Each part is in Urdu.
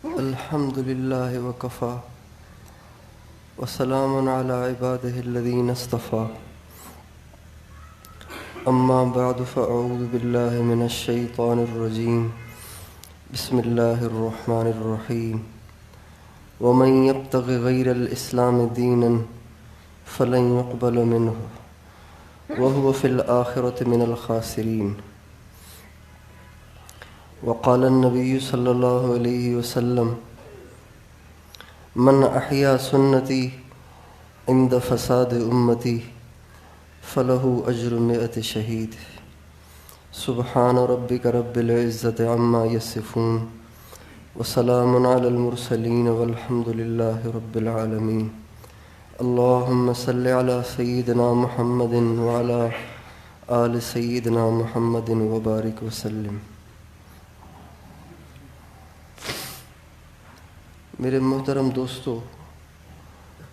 الحمد لله وكفى وسلام على عباده الذين اصطفى أما بعد فأعوذ بالله من الشيطان الرجيم بسم الله الرحمن الرحيم ومن يبتغ غير الإسلام دينا فلن يقبل منه وهو في الآخرة من الخاسرين وقال النبي صلى الله عليه وسلم من أحيا سنتي عند فساد أمتي فله أجر 100 شهيد سبحان ربك رب العزة عما يصفون وسلام على المرسلين والحمد لله رب العالمين اللهم صل على سيدنا محمد وعلى آل سيدنا محمد وبارك وسلم۔ میرے محترم دوستو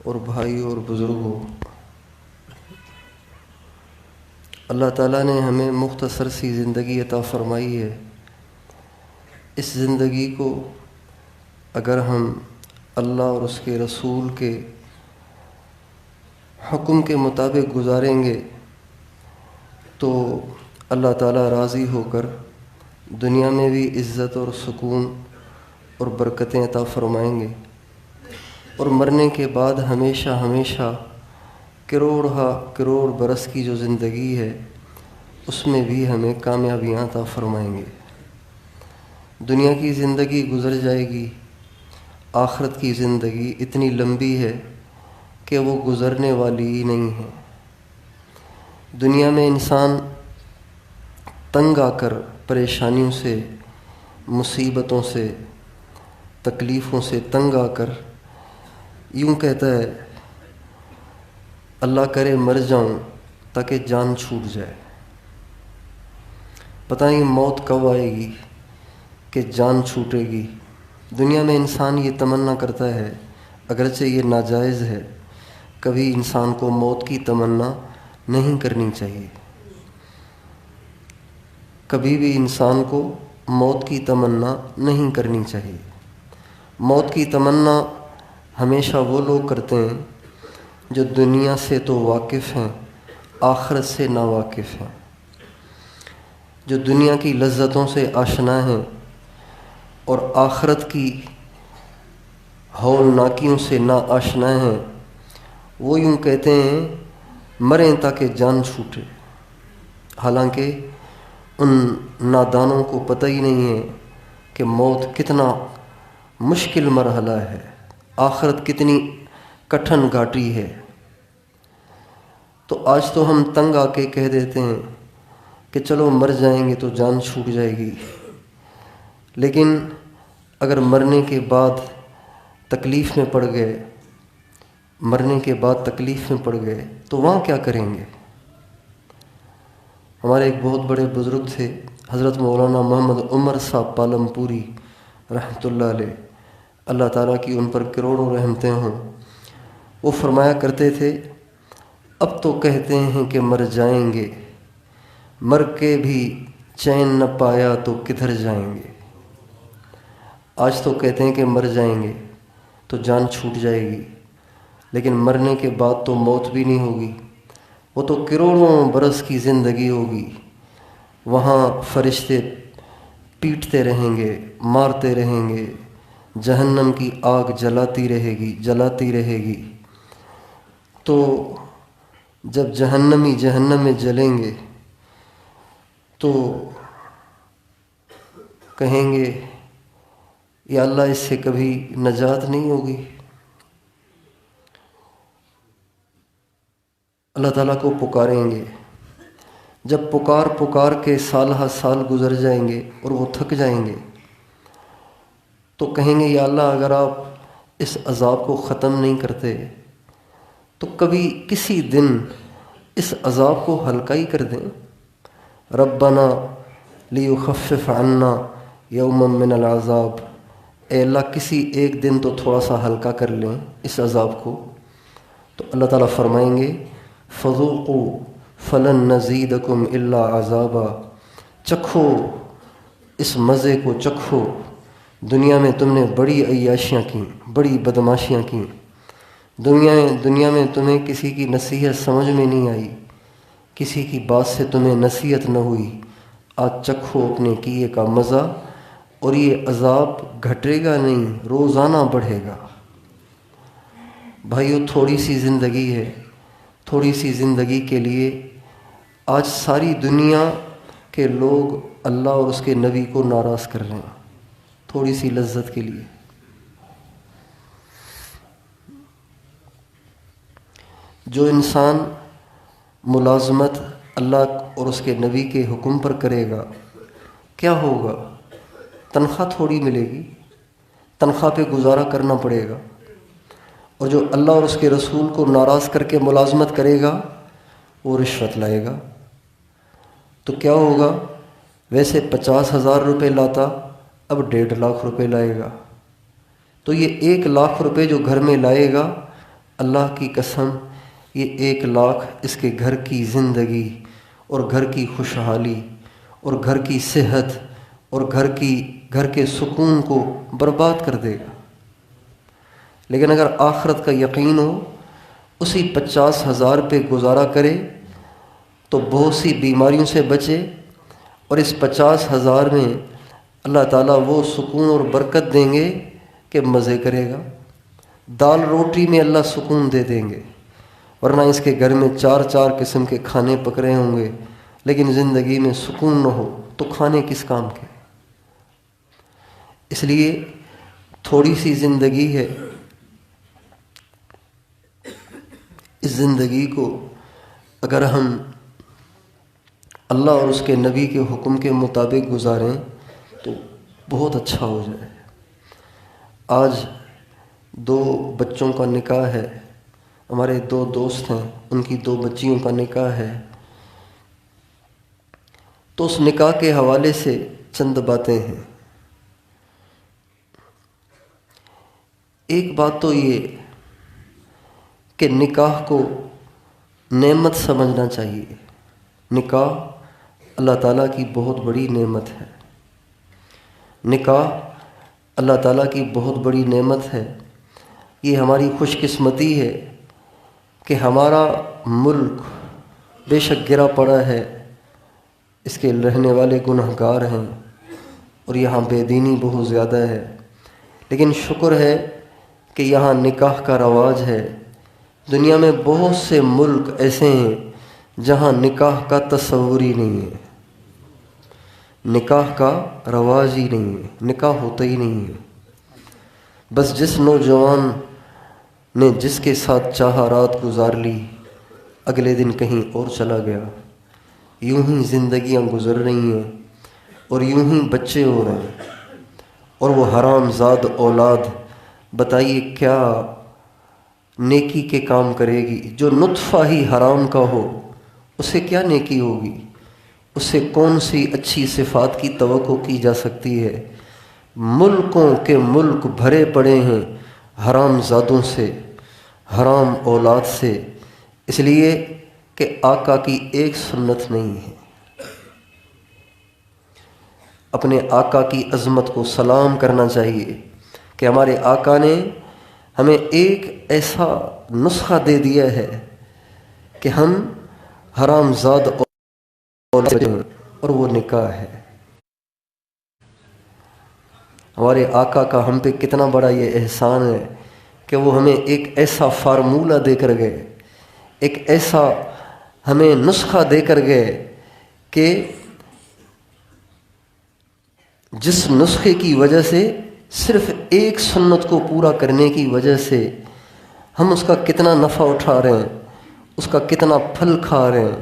اور بھائیوں اور بزرگوں، اللہ تعالیٰ نے ہمیں مختصر سی زندگی عطا فرمائی ہے۔ اس زندگی کو اگر ہم اللہ اور اس کے رسول کے حکم کے مطابق گزاریں گے تو اللہ تعالیٰ راضی ہو کر دنیا میں بھی عزت اور سکون اور برکتیں عطا فرمائیں گے، اور مرنے کے بعد ہمیشہ ہمیشہ کروڑ برس کی جو زندگی ہے اس میں بھی ہمیں کامیابیاں عطا فرمائیں گے۔ دنیا کی زندگی گزر جائے گی، آخرت کی زندگی اتنی لمبی ہے کہ وہ گزرنے والی ہی نہیں ہے۔ دنیا میں انسان تنگ آ کر پریشانیوں سے، مصیبتوں سے، تکلیفوں سے تنگ آ کر یوں کہتا ہے اللہ کرے مر جاؤں تاکہ جان چھوٹ جائے۔ پتہ نہیں موت کب آئے گی کہ جان چھوٹے گی۔ دنیا میں انسان یہ تمنا کرتا ہے، اگرچہ یہ ناجائز ہے، کبھی انسان کو موت کی تمنا نہیں کرنی چاہیے۔ کبھی بھی انسان کو موت کی تمنا نہیں کرنی چاہیے۔ موت کی تمنا ہمیشہ وہ لوگ کرتے ہیں جو دنیا سے تو واقف ہیں، آخرت سے ناواقف ہیں، جو دنیا کی لذتوں سے آشنا ہیں اور آخرت کی ہولناکیوں سے نا آشنا ہیں۔ وہ یوں کہتے ہیں مریں تاکہ جان چھوٹے، حالانکہ ان نادانوں کو پتہ ہی نہیں ہے کہ موت کتنا مشکل مرحلہ ہے، آخرت کتنی کٹھن گھاٹی ہے۔ تو آج تو ہم تنگ آ کے کہہ دیتے ہیں کہ چلو مر جائیں گے تو جان چھوٹ جائے گی، لیکن اگر مرنے کے بعد تکلیف میں پڑ گئے، تو وہاں کیا کریں گے؟ ہمارے ایک بہت بڑے بزرگ تھے، حضرت مولانا محمد عمر صاحب پالم پوری رحمۃ اللہ علیہ، اللہ تعالیٰ کی ان پر کروڑوں رحمتیں ہوں۔ وہ فرمایا کرتے تھے اب تو کہتے ہیں کہ مر جائیں گے، مر کے بھی چین نہ پایا تو کدھر جائیں گے۔ آج تو کہتے ہیں کہ مر جائیں گے تو جان چھوٹ جائے گی، لیکن مرنے کے بعد تو موت بھی نہیں ہوگی، وہ تو کروڑوں برس کی زندگی ہوگی۔ وہاں فرشتے پیٹتے رہیں گے، مارتے رہیں گے، جہنم کی آگ جلاتی رہے گی۔ تو جب جہنمی جہنم میں جلیں گے تو کہیں گے یا اللہ اس سے کبھی نجات نہیں ہوگی۔ اللہ تعالیٰ کو پکاریں گے۔ جب پکار کے سال ہر سال گزر جائیں گے اور وہ تھک جائیں گے تو کہیں گے یا اللہ اگر آپ اس عذاب کو ختم نہیں کرتے تو کبھی کسی دن اس عذاب کو ہلکا ہی کر دیں۔ ربنا لیخفف عنا یوما من العذاب، اے اللہ کسی ایک دن تو تھوڑا سا ہلکا کر لیں اس عذاب کو۔ تو اللہ تعالیٰ فرمائیں گے فذوقوا فلن نزیدکم الا عذابا، چکھو اس مزے کو چکھو، دنیا میں تم نے بڑی عیاشیاں کیں، بڑی بدماشیاں کیں، دنیا میں تمہیں کسی کی نصیحت سمجھ میں نہیں آئی، کسی کی بات سے تمہیں نصیحت نہ ہوئی، آج چکھو اپنے کیے کا مزہ، اور یہ عذاب گھٹے گا نہیں، روزانہ بڑھے گا۔ بھائیو، تھوڑی سی زندگی ہے، تھوڑی سی زندگی کے لیے آج ساری دنیا کے لوگ اللہ اور اس کے نبی کو ناراض کر رہے ہیں، تھوڑی سی لذت کے لیے۔ جو انسان ملازمت اللہ اور اس کے نبی کے حکم پر کرے گا، کیا ہوگا؟ تنخواہ تھوڑی ملے گی، تنخواہ پہ گزارا کرنا پڑے گا۔ اور جو اللہ اور اس کے رسول کو ناراض کر کے ملازمت کرے گا، وہ رشوت لائے گا، تو کیا ہوگا؟ ویسے 50,000 روپے لاتا، اب 1.5 لاکھ روپے لائے گا۔ تو یہ 1 لاکھ روپے جو گھر میں لائے گا، اللہ کی قسم یہ 1 لاکھ اس کے گھر کی زندگی اور گھر کی خوشحالی اور گھر کی صحت اور گھر کے سکون کو برباد کر دے گا۔ لیکن اگر آخرت کا یقین ہو، اسی 50,000 پہ گزارا کرے تو بہت سی بیماریوں سے بچے، اور اس 50,000 میں اللہ تعالیٰ وہ سکون اور برکت دیں گے کہ مزے کرے گا۔ دال روٹی میں اللہ سکون دے دیں گے، ورنہ اس کے گھر میں 4 قسم کے کھانے پک رہے ہوں گے، لیکن زندگی میں سکون نہ ہو تو کھانے کس کام کے؟ اس لیے تھوڑی سی زندگی ہے، اس زندگی کو اگر ہم اللہ اور اس کے نبی کے حکم کے مطابق گزاریں تو بہت اچھا ہو جائے۔ آج 2 بچوں کا نکاح ہے، ہمارے 2 دوست ہیں، ان کی 2 بچیوں کا نکاح ہے، تو اس نکاح کے حوالے سے چند باتیں ہیں۔ ایک بات تو یہ کہ نکاح کو نعمت سمجھنا چاہیے۔ نکاح اللہ تعالیٰ کی بہت بڑی نعمت ہے، نکاح اللہ تعالیٰ کی بہت بڑی نعمت ہے۔ یہ ہماری خوش قسمتی ہے کہ ہمارا ملک بے شک گرا پڑا ہے، اس کے رہنے والے گنہگار ہیں، اور یہاں بے دینی بہت زیادہ ہے، لیکن شکر ہے کہ یہاں نکاح کا رواج ہے۔ دنیا میں بہت سے ملک ایسے ہیں جہاں نکاح کا تصور ہی نہیں ہے، نکاح کا رواج ہی نہیں ہے، نکاح ہوتا ہی نہیں ہے۔ بس جس نوجوان نے جس کے ساتھ چاہا رات گزار لی، اگلے دن کہیں اور چلا گیا، یوں ہی زندگیاں گزر رہی ہیں، اور یوں ہی بچے ہو رہے ہیں، اور وہ حرام زاد اولاد بتائیے کیا نیکی کے کام کرے گی؟ جو نطفہ ہی حرام کا ہو، اسے کیا نیکی ہوگی؟ اس سے کون سی اچھی صفات کی توقع کی جا سکتی ہے؟ ملکوں کے ملک بھرے پڑے ہیں حرام زادوں سے، حرام اولاد سے، اس لیے کہ آقا کی ایک سنت نہیں ہے۔ اپنے آقا کی عظمت کو سلام کرنا چاہیے کہ ہمارے آقا نے ہمیں ایک ایسا نسخہ دے دیا ہے کہ ہم حرام زاد اور وہ نکاح ہے۔ ہمارے آقا کا ہم پہ کتنا بڑا یہ احسان ہے کہ وہ ہمیں ایک ایسا فارمولہ دے کر گئے، ایک ایسا ہمیں نسخہ دے کر گئے کہ جس نسخے کی وجہ سے صرف ایک سنت کو پورا کرنے کی وجہ سے ہم اس کا کتنا نفع اٹھا رہے ہیں، اس کا کتنا پھل کھا رہے ہیں۔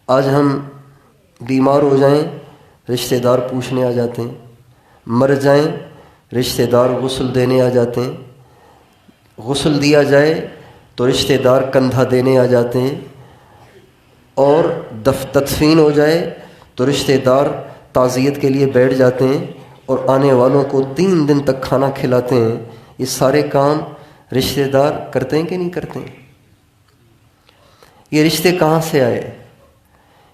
آج ہم بیمار ہو جائیں، رشتہ دار پوچھنے آ جاتے ہیں، مر جائیں، رشتہ دار غسل دینے آ جاتے ہیں، غسل دیا جائے تو رشتہ دار کندھا دینے آ جاتے ہیں، اور تدفین ہو جائے تو رشتہ دار تعزیت کے لیے بیٹھ جاتے ہیں، اور آنے والوں کو 3 دن تک کھانا کھلاتے ہیں۔ یہ سارے کام رشتہ دار کرتے ہیں کہ نہیں کرتے ہیں؟ یہ رشتے کہاں سے آئے؟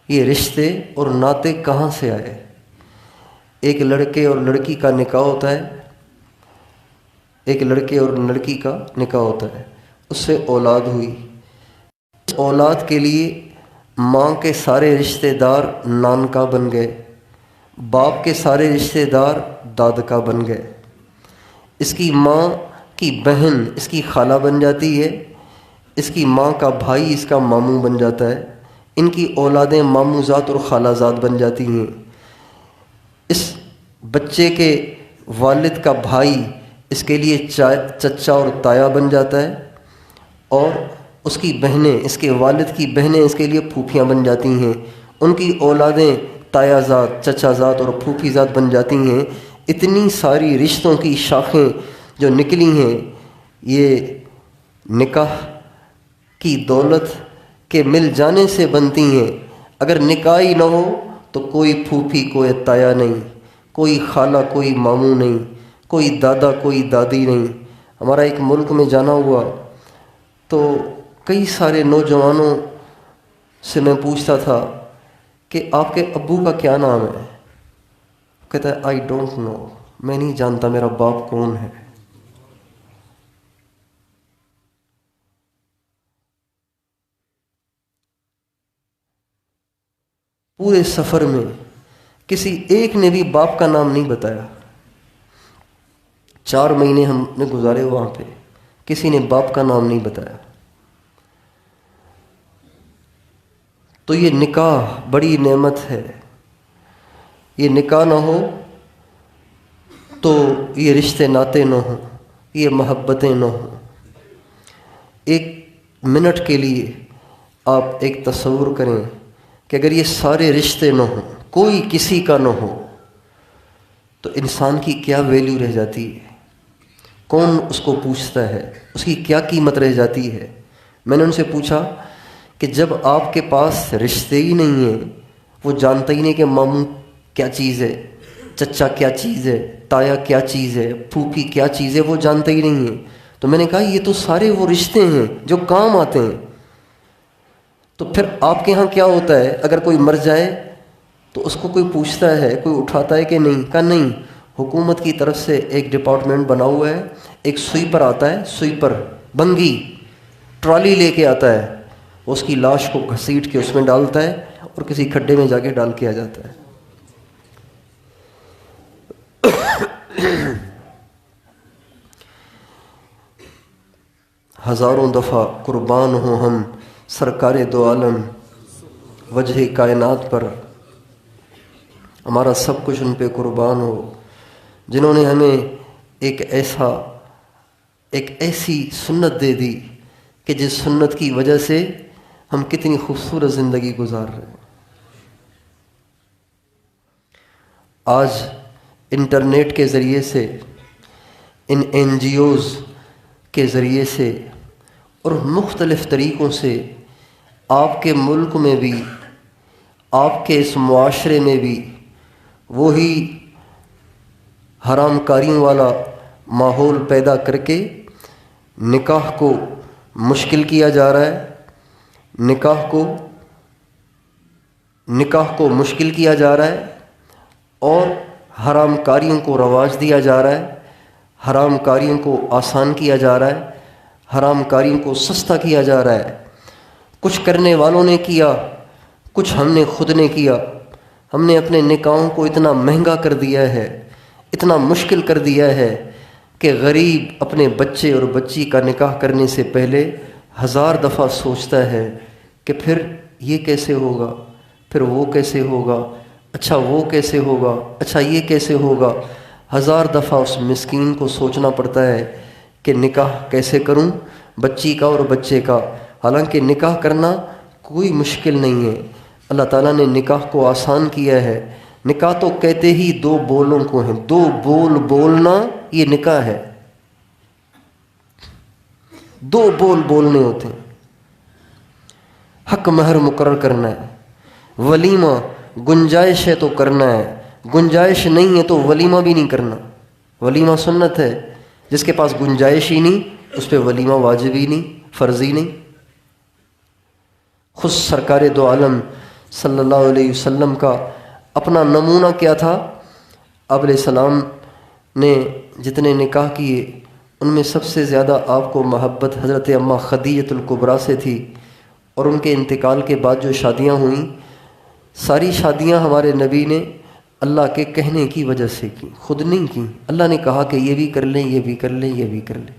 یہ رشتے اور ناطے کہاں سے آئے؟ ایک لڑکے اور لڑکی کا نکاح ہوتا ہے، ایک لڑکے اور لڑکی کا نکاح ہوتا ہے، اس سے اولاد ہوئی، اس اولاد کے لیے ماں کے سارے رشتہ دار نانکا بن گئے، باپ کے سارے رشتہ دار دادکا بن گئے، اس کی ماں کی بہن اس کی خالہ بن جاتی ہے، اس کی ماں کا بھائی اس کا ماموں بن جاتا ہے، ان کی اولادیں ماموں زاد اور خالہ زاد بن جاتی ہیں۔ اس بچے کے والد کا بھائی اس کے لیے چچا اور تایا بن جاتا ہے، اور اس کی بہنیں، اس کے والد کی بہنیں اس کے لیے پھوپھیاں بن جاتی ہیں، ان کی اولادیں تایا زاد، چچا زاد اور پھوپھی زاد بن جاتی ہیں۔ اتنی ساری رشتوں کی شاخیں جو نکلی ہیں، یہ نکاح کی دولت کے مل جانے سے بنتی ہیں۔ اگر نکاح ہی نہ ہو تو کوئی پھوپھی کوئی تایا نہیں، کوئی خالہ کوئی ماموں نہیں، کوئی دادا کوئی دادی نہیں۔ ہمارا ایک ملک میں جانا ہوا تو کئی سارے نوجوانوں سے میں پوچھتا تھا کہ آپ کے ابو کا کیا نام ہے؟ کہتا ہے آئی ڈونٹ نو، میں نہیں جانتا میرا باپ کون ہے۔ پورے سفر میں کسی ایک نے بھی باپ کا نام نہیں بتایا۔ 4 مہینے ہم نے گزارے وہاں پہ، کسی نے باپ کا نام نہیں بتایا۔ تو یہ نکاح بڑی نعمت ہے، یہ نکاح نہ ہو تو یہ رشتے ناتے نہ ہوں، یہ محبتیں نہ ہوں۔ ایک منٹ کے لیے آپ ایک تصور کریں کہ اگر یہ سارے رشتے نہ ہوں، کوئی کسی کا نہ ہو، تو انسان کی کیا ویلیو رہ جاتی ہے؟ کون اس کو پوچھتا ہے؟ اس کی کیا قیمت رہ جاتی ہے؟ میں نے ان سے پوچھا کہ جب آپ کے پاس رشتے ہی نہیں ہیں، وہ جانتا ہی نہیں کہ ماموں کیا چیز ہے، چچا کیا چیز ہے، تایا کیا چیز ہے، پھوپھی کیا چیز ہے، وہ جانتا ہی نہیں ہے، تو میں نے کہا یہ تو سارے وہ رشتے ہیں جو کام آتے ہیں۔ تو پھر آپ کے ہاں کیا ہوتا ہے؟ اگر کوئی مر جائے تو اس کو کوئی پوچھتا ہے، کوئی اٹھاتا ہے کہ نہیں؟ کہا نہیں، حکومت کی طرف سے ایک ڈپارٹمنٹ بنا ہوا ہے، ایک سویپر آتا ہے، سویپر بنگی ٹرالی لے کے آتا ہے، اس کی لاش کو گھسیٹ کے اس میں ڈالتا ہے اور کسی کھڈے میں جا کے ڈال کے آ جاتا ہے۔ ہزاروں دفعہ قربان ہوں ہم سرکار دو عالم وجہ کائنات پر، ہمارا سب کچھ ان پہ قربان ہو، جنہوں نے ہمیں ایک ایسی سنت دے دی کہ جس سنت کی وجہ سے ہم کتنی خوبصورت زندگی گزار رہے ہیں۔ آج انٹرنیٹ کے ذریعے سے، ان NGOs کے ذریعے سے اور مختلف طریقوں سے آپ کے ملک میں بھی، آپ کے اس معاشرے میں بھی وہی حرام کاریوں والا ماحول پیدا کر کے نکاح کو مشکل کیا جا رہا ہے، نکاح کو مشکل کیا جا رہا ہے، اور حرام کاریوں کو رواج دیا جا رہا ہے، حرام کاریوں کو آسان کیا جا رہا ہے، حرام کاریوں کو سستا کیا جا رہا ہے۔ کچھ کرنے والوں نے کیا، کچھ ہم نے خود نے کیا۔ ہم نے اپنے نکاحوں کو اتنا مہنگا کر دیا ہے، اتنا مشکل کر دیا ہے کہ غریب اپنے بچے اور بچی کا نکاح کرنے سے پہلے 1000 دفعہ سوچتا ہے کہ پھر یہ کیسے ہوگا، پھر وہ کیسے ہوگا، اچھا وہ کیسے ہوگا، اچھا یہ کیسے ہوگا۔ 1000 دفعہ اس مسکین کو سوچنا پڑتا ہے کہ نکاح کیسے کروں بچی کا اور بچے کا۔ حالانکہ نکاح کرنا کوئی مشکل نہیں ہے، اللہ تعالیٰ نے نکاح کو آسان کیا ہے۔ نکاح تو کہتے ہی 2 بولوں کو ہیں، 2 بول بولنا یہ نکاح ہے، 2 بول بولنے ہوتے ہیں۔ حق مہر مقرر کرنا ہے، ولیمہ گنجائش ہے تو کرنا ہے، گنجائش نہیں ہے تو ولیمہ بھی نہیں کرنا۔ ولیمہ سنت ہے، جس کے پاس گنجائش ہی نہیں اس پہ ولیمہ واجب ہی نہیں، فرض ہی نہیں۔ خود سرکار دو عالم صلی اللہ علیہ وسلم کا اپنا نمونہ کیا تھا؟ آپ علیہ السلام نے جتنے نکاح کیے ان میں سب سے زیادہ آپ کو محبت حضرت اماں خدیجۃ الکبریٰ سے تھی، اور ان کے انتقال کے بعد جو شادیاں ہوئیں ساری شادیاں ہمارے نبی نے اللہ کے کہنے کی وجہ سے کی، خود نہیں کی۔ اللہ نے کہا کہ یہ بھی کر لیں، یہ بھی کر لیں، یہ بھی کر لیں۔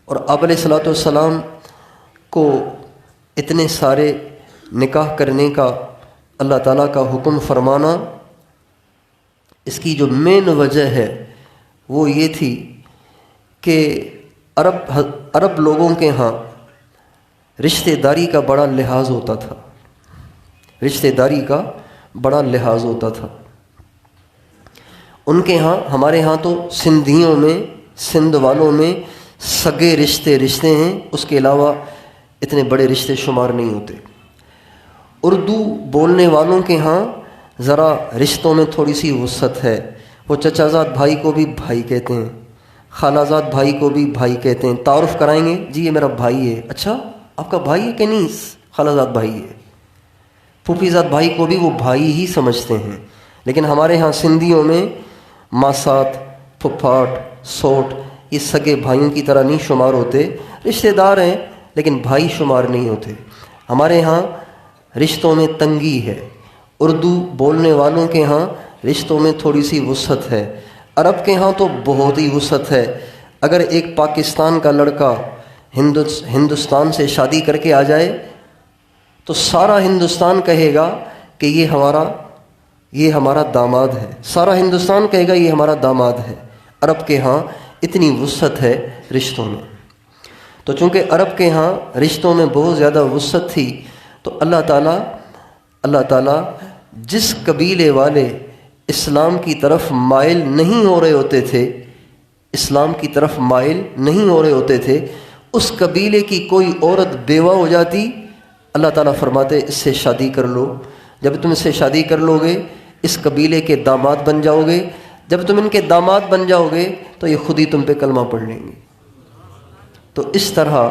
اور آپ علیہ الصلوۃ والسلام کو اتنے سارے نکاح کرنے کا اللہ تعالیٰ کا حکم فرمانا، اس کی جو مین وجہ ہے وہ یہ تھی کہ عرب لوگوں کے ہاں رشتہ داری کا بڑا لحاظ ہوتا تھا، رشتہ داری کا بڑا لحاظ ہوتا تھا ان کے ہاں۔ ہمارے ہاں تو سندھیوں میں، سندھ والوں میں سگے رشتے ہیں، اس کے علاوہ اتنے بڑے رشتے شمار نہیں ہوتے۔ اردو بولنے والوں کے ہاں ذرا رشتوں میں تھوڑی سی وسعت ہے، وہ چچا زاد بھائی کو بھی بھائی کہتے ہیں، خالہ زاد بھائی کو بھی بھائی کہتے ہیں۔ تعارف کرائیں گے، جی یہ میرا بھائی ہے۔ اچھا آپ کا بھائی ہے کہ نہیں؟ خالہ زاد بھائی ہے۔ پھوپھی زاد بھائی کو بھی وہ بھائی ہی سمجھتے ہیں۔ لیکن ہمارے ہاں سندھیوں میں ماسات، پھپھاٹ، سوٹ یہ سگے بھائیوں کی طرح نہیں شمار ہوتے، رشتہ دار ہیں لیکن بھائی شمار نہیں ہوتے۔ ہمارے ہاں رشتوں میں تنگی ہے، اردو بولنے والوں کے ہاں رشتوں میں تھوڑی سی وسعت ہے، عرب کے ہاں تو بہت ہی وسعت ہے۔ اگر ایک پاکستان کا لڑکا ہندوستان سے شادی کر کے آ جائے تو سارا ہندوستان کہے گا کہ یہ ہمارا داماد ہے، سارا ہندوستان کہے گا یہ ہمارا داماد ہے۔ عرب کے ہاں اتنی وسعت ہے رشتوں میں۔ تو چونکہ عرب کے ہاں رشتوں میں بہت زیادہ وسعت تھی تو اللہ تعالیٰ جس قبیلے والے اسلام کی طرف مائل نہیں ہو رہے ہوتے تھے، اسلام کی طرف مائل نہیں ہو رہے ہوتے تھے، اس قبیلے کی کوئی عورت بیوہ ہو جاتی، اللہ تعالیٰ فرماتے اس سے شادی کر لو۔ جب تم اس سے شادی کر لو گے اس قبیلے کے داماد بن جاؤ گے، جب تم ان کے داماد بن جاؤ گے تو یہ خود ہی تم پہ کلمہ پڑھ لیں گے۔ تو اس طرح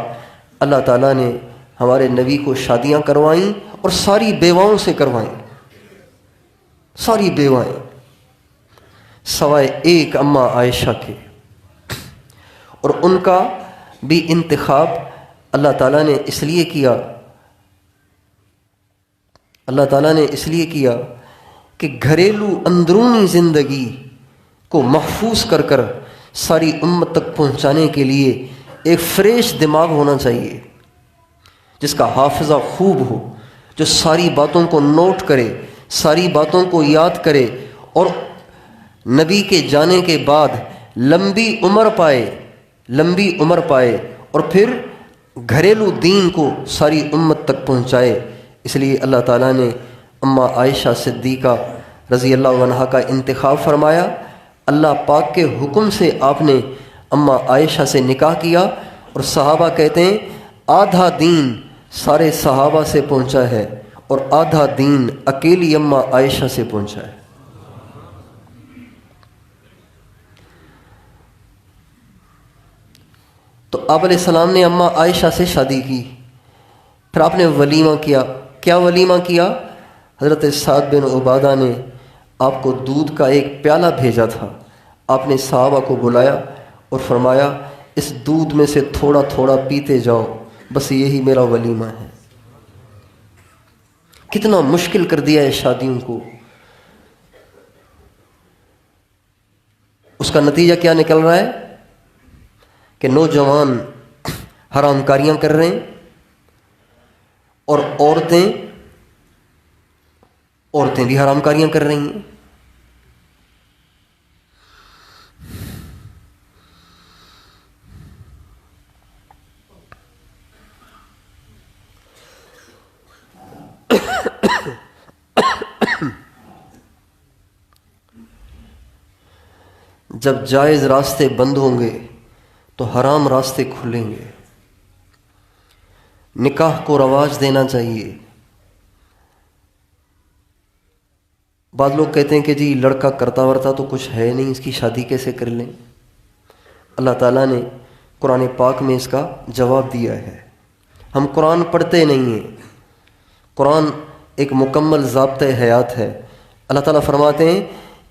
اللہ تعالیٰ نے ہمارے نبی کو شادیاں کروائیں اور ساری بیواؤں سے کروائیں، ساری بیوائیں سوائے ایک اماں عائشہ کے، اور ان کا بھی انتخاب اللہ تعالیٰ نے اس لیے کیا کہ گھریلو اندرونی زندگی کو محفوظ کر کر ساری امت تک پہنچانے کے لیے ایک فریش دماغ ہونا چاہیے، جس کا حافظہ خوب ہو، جو ساری باتوں کو نوٹ کرے، ساری باتوں کو یاد کرے، اور نبی کے جانے کے بعد لمبی عمر پائے اور پھر گھریلو دین کو ساری امت تک پہنچائے۔ اس لیے اللہ تعالیٰ نے اماں عائشہ صدیقہ رضی اللہ عنہا کا انتخاب فرمایا۔ اللہ پاک کے حکم سے آپ نے اماں عائشہ سے نکاح کیا، اور صحابہ کہتے ہیں آدھا دین سارے صحابہ سے پہنچا ہے اور آدھا دین اکیلی اماں عائشہ سے پہنچا ہے۔ تو آپ علیہ السلام نے اماں عائشہ سے شادی کی، پھر آپ نے ولیمہ کیا۔ کیا ولیمہ کیا؟ حضرت سعد بن عبادہ نے آپ کو دودھ کا ایک پیالہ بھیجا تھا، آپ نے صحابہ کو بلایا اور فرمایا اس دودھ میں سے تھوڑا تھوڑا پیتے جاؤ، بس یہی میرا ولیمہ ہے۔ کتنا مشکل کر دیا ہے شادیوں کو۔ اس کا نتیجہ کیا نکل رہا ہے کہ نوجوان حرام کاریاں کر رہے ہیں، اور عورتیں بھی حرام کاریاں کر رہی ہیں۔ جب جائز راستے بند ہوں گے تو حرام راستے کھلیں گے۔ نکاح کو رواج دینا چاہیے۔ بعض لوگ کہتے ہیں کہ جی لڑکا کرتا ورتا تو کچھ ہے نہیں، اس کی شادی کیسے کر لیں؟ اللہ تعالیٰ نے قرآن پاک میں اس کا جواب دیا ہے۔ ہم قرآن پڑھتے نہیں ہیں، قرآن ایک مکمل ضابطۂ حیات ہے۔ اللہ تعالیٰ فرماتے ہیں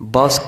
22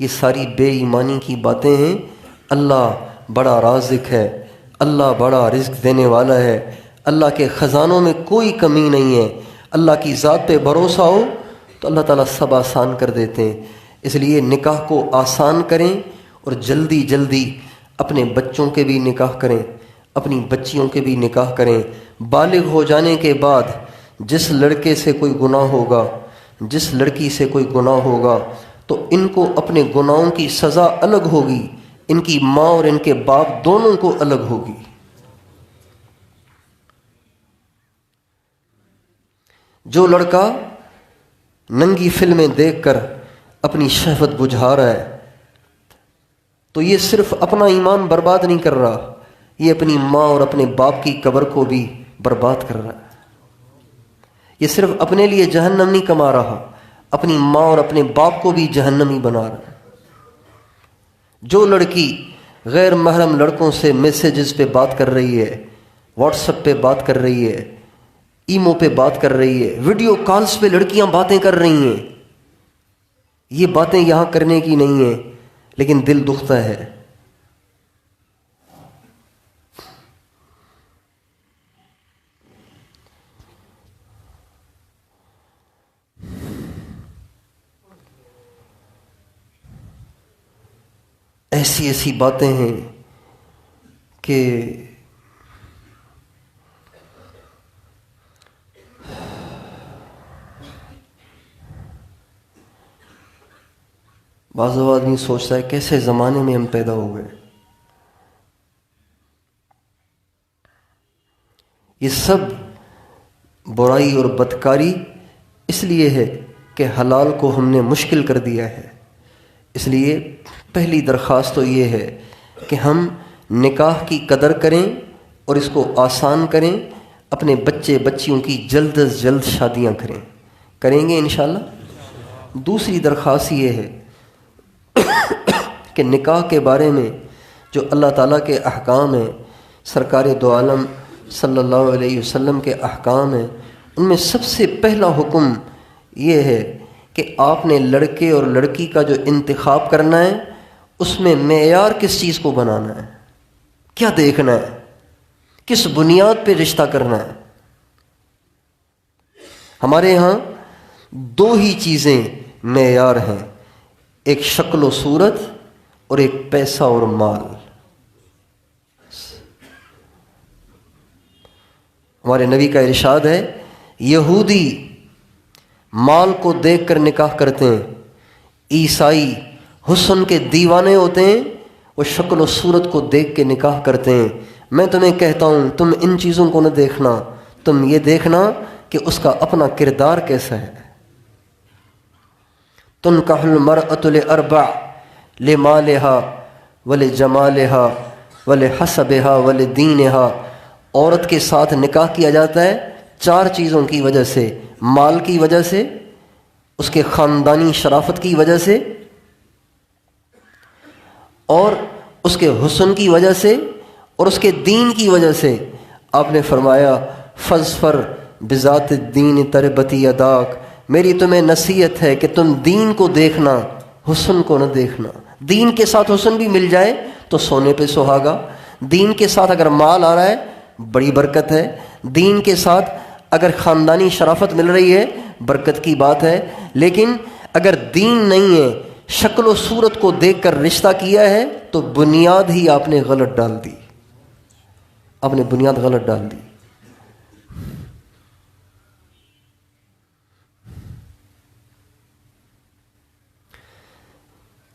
یہ ساری بے ایمانی کی باتیں ہیں۔ اللہ بڑا رازق ہے، اللہ بڑا رزق دینے والا ہے، اللہ کے خزانوں میں کوئی کمی نہیں ہے۔ اللہ کی ذات پہ بھروسہ ہو تو اللہ تعالیٰ سب آسان کر دیتے ہیں۔ اس لیے نکاح کو آسان کریں اور جلدی جلدی اپنے بچوں کے بھی نکاح کریں، اپنی بچیوں کے بھی نکاح کریں۔ بالغ ہو جانے کے بعد جس لڑکے سے کوئی گناہ ہوگا، جس لڑکی سے کوئی گناہ ہوگا، تو ان کو اپنے گناہوں کی سزا الگ ہوگی، ان کی ماں اور ان کے باپ دونوں کو الگ ہوگی۔ جو لڑکا ننگی فلمیں دیکھ کر اپنی شہوت بجھا رہا ہے تو یہ صرف اپنا ایمان برباد نہیں کر رہا، یہ اپنی ماں اور اپنے باپ کی قبر کو بھی برباد کر رہا ہے۔ یہ صرف اپنے لیے جہنم نہیں کما رہا، اپنی ماں اور اپنے باپ کو بھی جہنمی بنا رہا ہے۔ جو لڑکی غیر محرم لڑکوں سے میسیجز پہ بات کر رہی ہے، واٹس ایپ پہ بات کر رہی ہے، ایمو پہ بات کر رہی ہے، ویڈیو کالز پہ لڑکیاں باتیں کر رہی ہیں، یہ باتیں یہاں کرنے کی نہیں ہیں، لیکن دل دکھتا ہے۔ ایسی ایسی باتیں ہیں کہ بعض آدمی سوچتا ہے کیسے زمانے میں ہم پیدا ہو گئے۔ یہ سب برائی اور بدکاری اس لیے ہے کہ حلال کو ہم نے مشکل کر دیا ہے۔ اس لیے پہلی درخواست تو یہ ہے کہ ہم نکاح کی قدر کریں اور اس کو آسان کریں، اپنے بچے بچیوں کی جلد از جلد شادیاں کریں گے انشاءاللہ۔ دوسری درخواست یہ ہے کہ نکاح کے بارے میں جو اللہ تعالیٰ کے احکام ہیں، سرکار دو عالم صلی اللہ علیہ وسلم کے احکام ہیں، ان میں سب سے پہلا حکم یہ ہے کہ آپ نے لڑکے اور لڑکی کا جو انتخاب کرنا ہے اس میں معیار کس چیز کو بنانا ہے، کیا دیکھنا ہے، کس بنیاد پہ رشتہ کرنا ہے۔ ہمارے ہاں دو ہی چیزیں معیار ہیں، ایک شکل و صورت اور ایک پیسہ اور مال۔ ہمارے نبی کا ارشاد ہے، یہودی مال کو دیکھ کر نکاح کرتے ہیں، عیسائی حسن کے دیوانے ہوتے ہیں، وہ شکل و صورت کو دیکھ کے نکاح کرتے ہیں۔ میں تمہیں کہتا ہوں تم ان چیزوں کو نہ دیکھنا، تم یہ دیکھنا کہ اس کا اپنا کردار کیسا ہے۔ تنکح المرأة لأربع لمالها ولجمالها ولحسبها ولدینها، عورت کے ساتھ نکاح کیا جاتا ہے چار چیزوں کی وجہ سے، مال کی وجہ سے، اس کے خاندانی شرافت کی وجہ سے، اور اس کے حسن کی وجہ سے، اور اس کے دین کی وجہ سے۔ آپ نے فرمایا فاظفر بذات الدین تربت یداک، میری تمہیں نصیحت ہے کہ تم دین کو دیکھنا، حسن کو نہ دیکھنا۔ دین کے ساتھ حسن بھی مل جائے تو سونے پہ سہاگا، دین کے ساتھ اگر مال آ رہا ہے بڑی برکت ہے، دین کے ساتھ اگر خاندانی شرافت مل رہی ہے برکت کی بات ہے، لیکن اگر دین نہیں ہے، شکل و صورت کو دیکھ کر رشتہ کیا ہے تو بنیاد ہی آپ نے غلط ڈال دی، آپ نے بنیاد غلط ڈال دی۔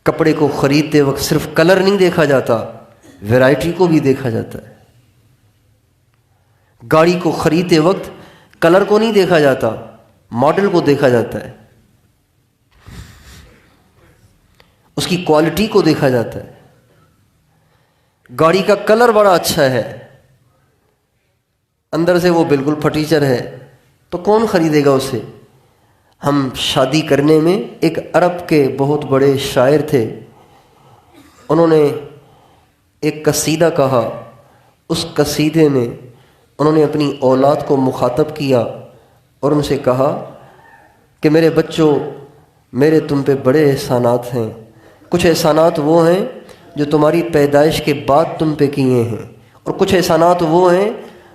کپڑے کو خریدتے وقت صرف کلر نہیں دیکھا جاتا، ویرائٹی کو بھی دیکھا جاتا ہے۔ گاڑی کو خریدتے وقت کلر کو نہیں دیکھا جاتا، ماڈل کو دیکھا جاتا ہے، اس کی کوالٹی کو دیکھا جاتا ہے۔ گاڑی کا کلر بڑا اچھا ہے، اندر سے وہ بالکل پھٹیچر ہے تو کون خریدے گا اسے؟ ہم شادی کرنے میں، ایک عرب کے بہت بڑے شاعر تھے، انہوں نے ایک قصیدہ کہا، اس قصیدے میں انہوں نے اپنی اولاد کو مخاطب کیا اور ان سے کہا کہ میرے بچوں، میرے تم پہ بڑے احسانات ہیں، کچھ احسانات وہ ہیں جو تمہاری پیدائش کے بعد تم پہ کیے ہیں، اور کچھ احسانات وہ ہیں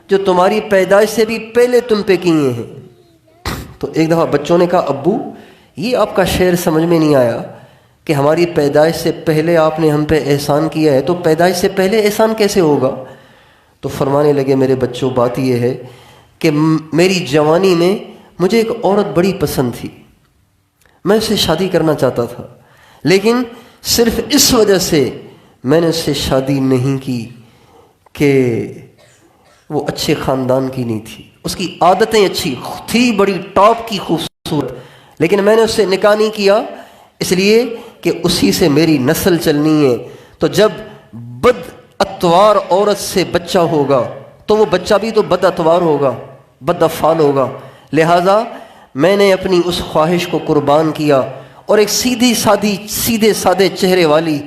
جو تمہاری پیدائش سے بھی پہلے تم پہ کیے ہیں۔ تو ایک دفعہ بچوں نے کہا ابو یہ آپ کا شعر سمجھ میں نہیں آیا کہ ہماری پیدائش سے پہلے آپ نے ہم پہ احسان کیا ہے، تو پیدائش سے پہلے احسان کیسے ہوگا؟ تو فرمانے لگے میرے بچوں بات یہ ہے کہ میری جوانی میں مجھے ایک عورت بڑی پسند تھی، میں اس سے شادی کرنا چاہتا تھا، لیکن صرف اس وجہ سے میں نے اس سے شادی نہیں کی کہ وہ اچھے خاندان کی نہیں تھی، اس کی عادتیں اچھی تھی، بڑی ٹاپ کی خوبصورت، لیکن میں نے اس سے نکاح نہیں کیا اس لیے کہ اسی سے میری نسل چلنی ہے۔ تو جب بد اتوار عورت سے بچہ ہوگا تو وہ بچہ بھی تو بد اتوار ہوگا، بد افعال ہوگا، لہٰذا میں نے اپنی اس خواہش کو قربان کیا اور ایک سیدھے سادے چہرے والی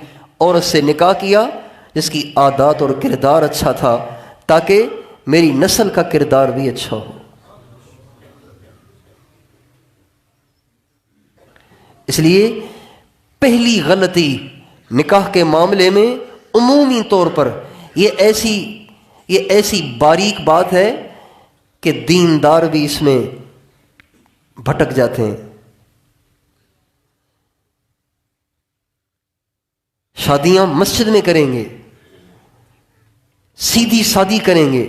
عورت سے نکاح کیا جس کی عادات اور کردار اچھا تھا، تاکہ میری نسل کا کردار بھی اچھا ہو۔ اس لیے پہلی غلطی نکاح کے معاملے میں عمومی طور پر یہ ایسی باریک بات ہے کہ دیندار بھی اس میں بھٹک جاتے ہیں۔ شادیاں مسجد میں کریں گے، سیدھی سادی کریں گے،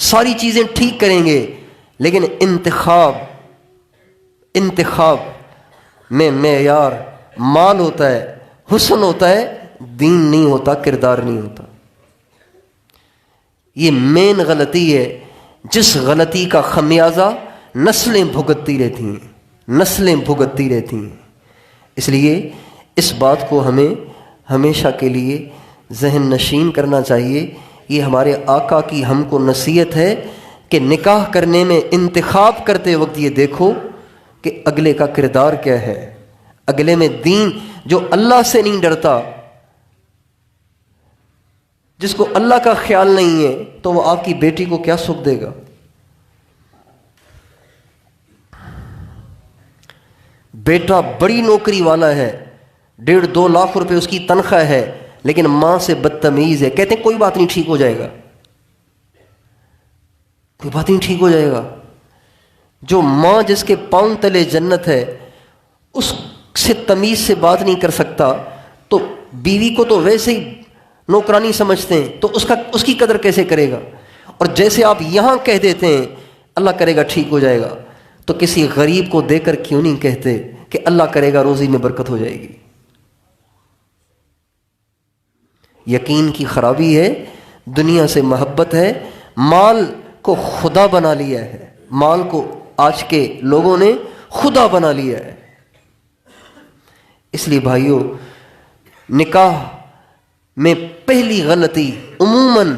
ساری چیزیں ٹھیک کریں گے، لیکن انتخاب میں معیار مال ہوتا ہے، حسن ہوتا ہے، دین نہیں ہوتا، کردار نہیں ہوتا۔ یہ مین غلطی ہے، جس غلطی کا خمیازہ نسلیں بھگتتی رہتی ہیں۔ اس لیے اس بات کو ہمیں ہمیشہ کے لیے ذہن نشین کرنا چاہیے۔ یہ ہمارے آقا کی ہم کو نصیحت ہے کہ نکاح کرنے میں انتخاب کرتے وقت یہ دیکھو کہ اگلے کا کردار کیا ہے، اگلے میں دین، جو اللہ سے نہیں ڈرتا، جس کو اللہ کا خیال نہیں ہے، تو وہ آپ کی بیٹی کو کیا سکھ دے گا؟ بیٹا بڑی نوکری والا ہے، 1.5-2 لاکھ روپے اس کی تنخواہ ہے، لیکن ماں سے بدتمیز ہے، کہتے ہیں کوئی بات نہیں ٹھیک ہو جائے گا، کوئی بات نہیں ٹھیک ہو جائے گا۔ جو ماں جس کے پاؤں تلے جنت ہے اس سے تمیز سے بات نہیں کر سکتا، تو بیوی کو تو ویسے ہی نوکرانی سمجھتے ہیں، تو اس کی قدر کیسے کرے گا؟ اور جیسے آپ یہاں کہہ دیتے ہیں اللہ کرے گا ٹھیک ہو جائے گا، تو کسی غریب کو دے کر کیوں نہیں کہتے کہ اللہ کرے گا روزی میں برکت ہو جائے گی؟ یقین کی خرابی ہے، دنیا سے محبت ہے، مال کو خدا بنا لیا ہے، مال کو آج کے لوگوں نے خدا بنا لیا ہے۔ اس لیے بھائیوں، نکاح میں پہلی غلطی عموماً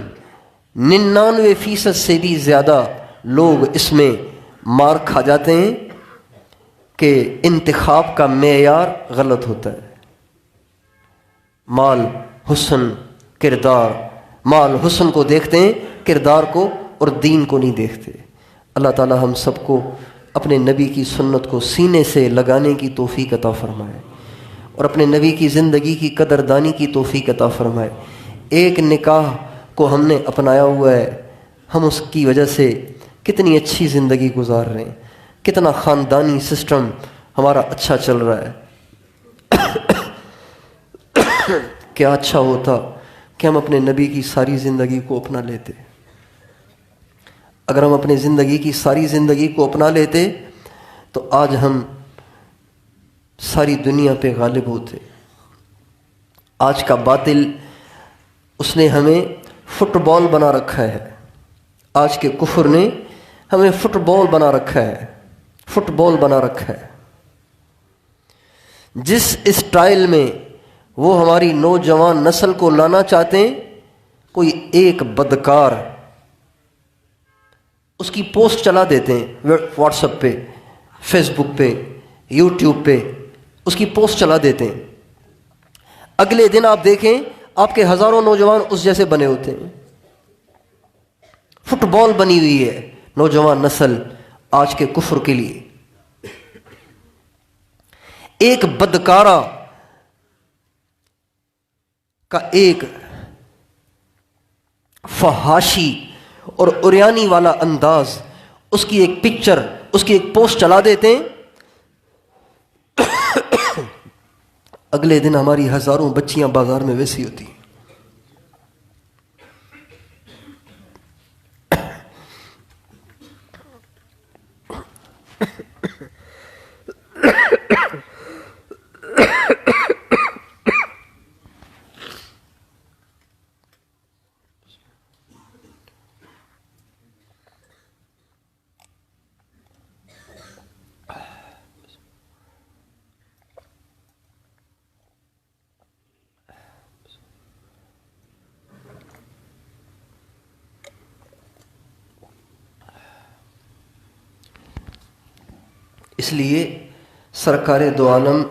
99% سے بھی زیادہ لوگ اس میں مار کھا جاتے ہیں کہ انتخاب کا معیار غلط ہوتا ہے۔ مال، حسن، کردار، مال حسن کو دیکھتے ہیں، کردار کو اور دین کو نہیں دیکھتے۔ اللہ تعالی ہم سب کو اپنے نبی کی سنت کو سینے سے لگانے کی توفیق عطا فرمائے اور اپنے نبی کی زندگی کی قدردانی کی توفیق عطا فرمائے۔ ایک نکاح کو ہم نے اپنایا ہوا ہے، ہم اس کی وجہ سے کتنی اچھی زندگی گزار رہے ہیں، کتنا خاندانی سسٹم ہمارا اچھا چل رہا ہے۔ کیا اچھا ہوتا کہ ہم اپنے نبی کی ساری زندگی کو اپنا لیتے۔ اگر ہم اپنی زندگی کی ساری زندگی کو اپنا لیتے تو آج ہم ساری دنیا پہ غالب ہوتے۔ آج کا باطل اس نے ہمیں فٹ بال بنا رکھا ہے، آج کے کفر نے ہمیں فٹ بال بنا رکھا ہے۔ جس اسٹائل میں وہ ہماری نوجوان نسل کو لانا چاہتے ہیں، کوئی ایک بدکار اس کی پوسٹ چلا دیتے ہیں واٹس ایپ پہ، فیس بک پہ، یوٹیوب پہ، اس کی پوسٹ چلا دیتے ہیں، اگلے دن آپ دیکھیں آپ کے ہزاروں نوجوان اس جیسے بنے ہوتے ہیں۔ فٹ بال بنی ہوئی ہے نوجوان نسل آج کے کفر کے لیے۔ ایک بدکارہ کا ایک فحاشی اور عریانی والا انداز، اس کی ایک پکچر، اس کی ایک پوسٹ چلا دیتے ہیں، اگلے دن ہماری ہزاروں بچیاں بازار میں ویسی ہوتی ہیں۔ اس لیے سرکار دو عالم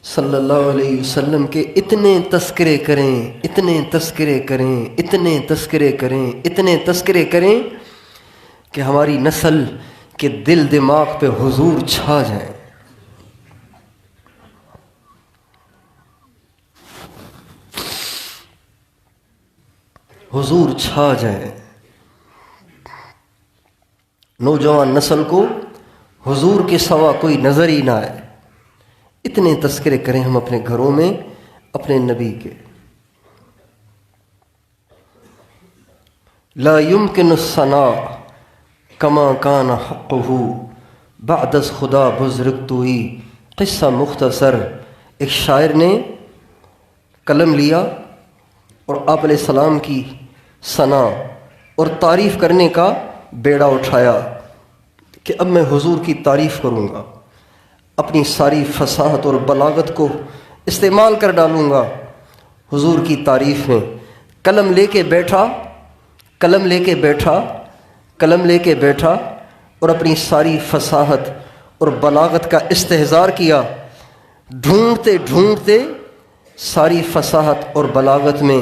صلی اللہ علیہ وسلم کے اتنے تذکرے کریں، اتنے تذکرے کریں، اتنے تذکرے کریں، اتنے تذکرے کریں کہ ہماری نسل کے دل دماغ پہ حضور چھا جائیں۔ حضور چھا جائیں، نوجوان نسل کو حضور کے سوا کوئی نظر ہی نہ آئے۔ اتنے تذکرے کریں ہم اپنے گھروں میں اپنے نبی کے۔ لا يمكن الثناء کما کان حقہ بعد از خدا بزرگتوئی۔ قصہ مختصر، ایک شاعر نے قلم لیا اور آپ علیہ السلام کی ثنا اور تعریف کرنے کا بیڑا اٹھایا کہ اب میں حضور کی تعریف کروں گا، اپنی ساری فصاحت اور بلاغت کو استعمال کر ڈالوں گا حضور کی تعریف میں۔ قلم لے کے بیٹھا، قلم لے کے بیٹھا، قلم لے کے بیٹھا اور اپنی ساری فصاحت اور بلاغت کا استحضار کیا۔ ڈھونڈتے ڈھونڈتے ساری فصاحت اور بلاغت میں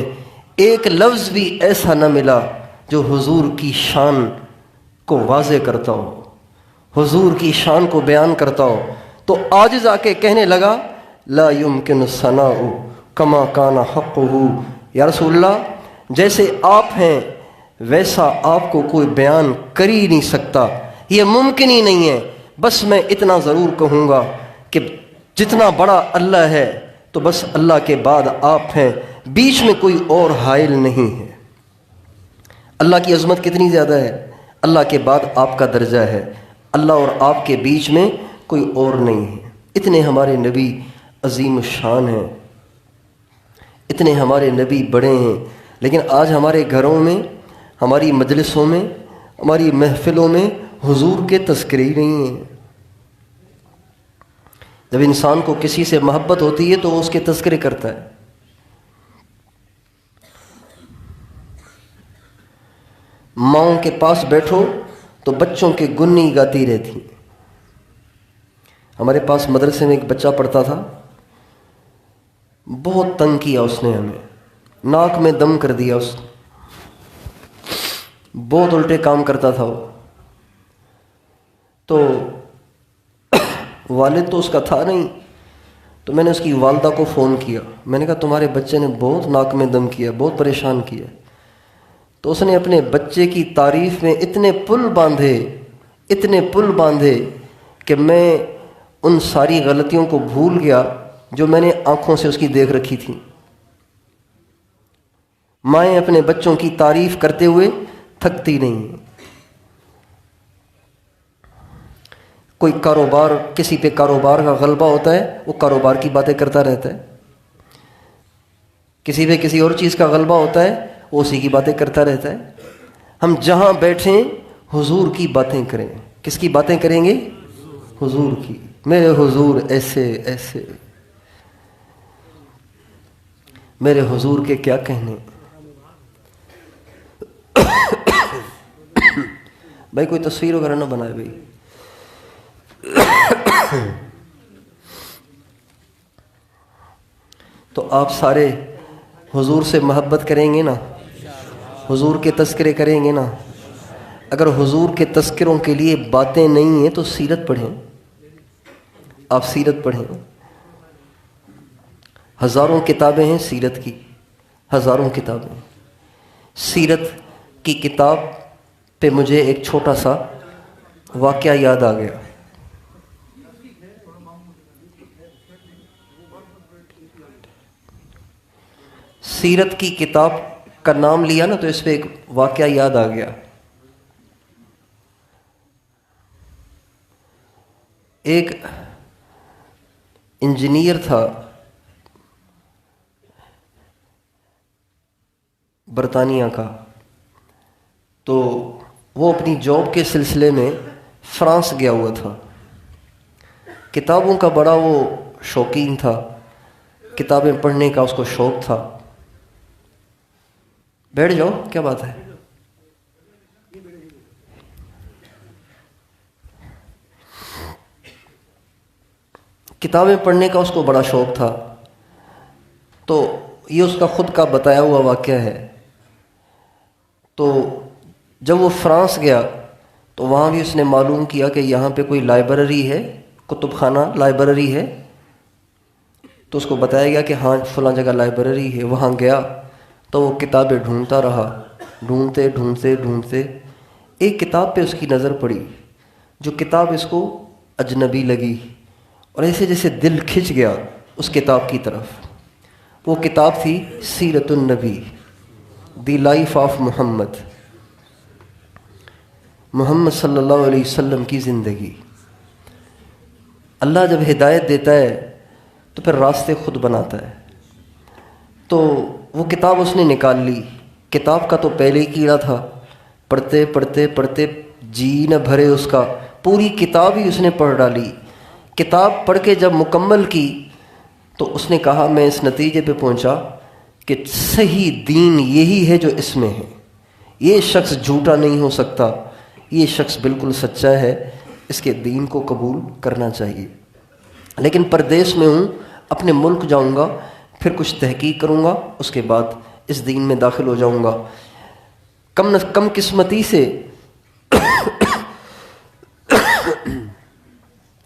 ایک لفظ بھی ایسا نہ ملا جو حضور کی شان کو واضح کرتا ہو، حضور کی شان کو بیان کرتا ہو۔ تو عاجز آ کے کہنے لگا لا يمكن الثناء کما کان حقہ، یا رسول اللہ جیسے آپ ہیں ویسا آپ کو کوئی بیان کر ہی نہیں سکتا، یہ ممکن ہی نہیں ہے۔ بس میں اتنا ضرور کہوں گا کہ جتنا بڑا اللہ ہے تو بس اللہ کے بعد آپ ہیں، بیچ میں کوئی اور حائل نہیں ہے۔ اللہ کی عظمت کتنی زیادہ ہے، اللہ کے بعد آپ کا درجہ ہے، اللہ اور آپ کے بیچ میں کوئی اور نہیں ہے۔ اتنے ہمارے نبی عظیم الشان ہیں، اتنے ہمارے نبی بڑے ہیں، لیکن آج ہمارے گھروں میں، ہماری مجلسوں میں، ہماری محفلوں میں حضور کے تذکرے ہی نہیں ہیں۔ جب انسان کو کسی سے محبت ہوتی ہے تو وہ اس کے تذکرے کرتا ہے۔ ماؤں کے پاس بیٹھو تو بچوں کے گنی گاتی رہتی۔ ہمارے پاس مدرسے میں ایک بچہ پڑھتا تھا، بہت تنگ کیا اس نے ہمیں، ناک میں دم کر دیا، اس بہت الٹے کام کرتا تھا وہ۔ تو والد تو اس کا تھا نہیں، تو میں نے اس کی والدہ کو فون کیا، میں نے کہا تمہارے بچے نے بہت ناک میں دم کیا، بہت پریشان کیا۔ تو اس نے اپنے بچے کی تعریف میں اتنے پل باندھے، اتنے پل باندھے کہ میں ان ساری غلطیوں کو بھول گیا جو میں نے آنکھوں سے اس کی دیکھ رکھی تھی۔ مائیں اپنے بچوں کی تعریف کرتے ہوئے تھکتی نہیں۔ کوئی کاروبار، کسی پہ کاروبار کا غلبہ ہوتا ہے، وہ کاروبار کی باتیں کرتا رہتا ہے۔ کسی پہ کسی اور چیز کا غلبہ ہوتا ہے، وہ اسی کی باتیں کرتا رہتا ہے۔ ہم جہاں بیٹھیں حضور کی باتیں کریں۔ کس کی باتیں کریں گے؟ حضور کی۔ میرے حضور ایسے ایسے، میرے حضور کے کیا کہنے۔ بھائی کوئی تصویر وغیرہ نہ بنائے بھائی۔ تو آپ سارے حضور سے محبت کریں گے نا، حضور کے تذکرے کریں گے نا۔ اگر حضور کے تذکروں کے لیے باتیں نہیں ہیں تو سیرت پڑھیں، آپ سیرت پڑھیں۔ ہزاروں کتابیں ہیں سیرت کی، ہزاروں کتابیں. سیرت کی کتاب پہ مجھے ایک چھوٹا سا واقعہ یاد آ گیا. سیرت کی کتاب کا نام لیا نا تو اس پہ ایک واقعہ یاد آ گیا. ایک انجینئر تھا برطانیہ کا، تو وہ اپنی جاب کے سلسلے میں فرانس گیا ہوا تھا. کتابوں کا بڑا وہ شوقین تھا، کتابیں پڑھنے کا اس کو شوق تھا. بیٹھ جاؤ، کیا بات ہے. کتابیں پڑھنے کا اس کو بڑا شوق تھا. تو یہ اس کا خود کا بتایا ہوا واقعہ ہے. تو جب وہ فرانس گیا تو وہاں بھی اس نے معلوم کیا کہ یہاں پہ کوئی لائبریری ہے، کتب خانہ لائبریری ہے. تو اس کو بتایا گیا کہ ہاں فلاں جگہ لائبریری ہے. وہاں گیا تو وہ کتابیں ڈھونڈتا رہا. ڈھونڈتے ڈھونڈتے ڈھونڈتے ایک کتاب پہ اس کی نظر پڑی، جو کتاب اس کو اجنبی لگی، اور ایسے جیسے دل کھنچ گیا اس کتاب کی طرف. وہ کتاب تھی سیرت النبی، دی لائف آف محمد، محمد صلی اللہ علیہ وسلم کی زندگی. اللہ جب ہدایت دیتا ہے تو پھر راستے خود بناتا ہے. تو وہ کتاب اس نے نکال لی. کتاب کا تو پہلے ہی کیڑا تھا، پڑھتے پڑھتے پڑھتے جی نہ بھرے اس کا. پوری کتاب ہی اس نے پڑھ ڈالی. کتاب پڑھ کے جب مکمل کی تو اس نے کہا میں اس نتیجے پہ پہنچا کہ صحیح دین یہی ہے جو اس میں ہے. یہ شخص جھوٹا نہیں ہو سکتا، یہ شخص بالکل سچا ہے، اس کے دین کو قبول کرنا چاہیے. لیکن پردیس میں ہوں، اپنے ملک جاؤں گا، پھر کچھ تحقیق کروں گا، اس کے بعد اس دین میں داخل ہو جاؤں گا. کم قسمتی سے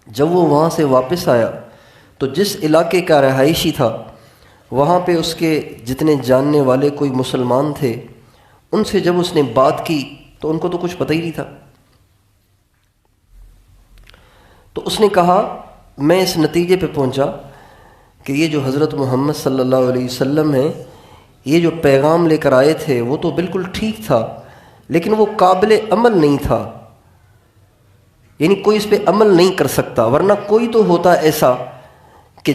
جب وہ وہاں سے واپس آیا تو جس علاقے کا رہائشی تھا وہاں پہ اس کے جتنے جاننے والے کوئی مسلمان تھے، ان سے جب اس نے بات کی تو ان کو تو کچھ پتہ ہی نہیں تھا. تو اس نے کہا میں اس نتیجے پہ پہنچا کہ یہ جو حضرت محمد صلی اللہ علیہ وسلم ہیں، یہ جو پیغام لے کر آئے تھے وہ تو بالکل ٹھیک تھا، لیکن وہ قابل عمل نہیں تھا. یعنی کوئی اس پہ عمل نہیں کر سکتا، ورنہ کوئی تو ہوتا ایسا کہ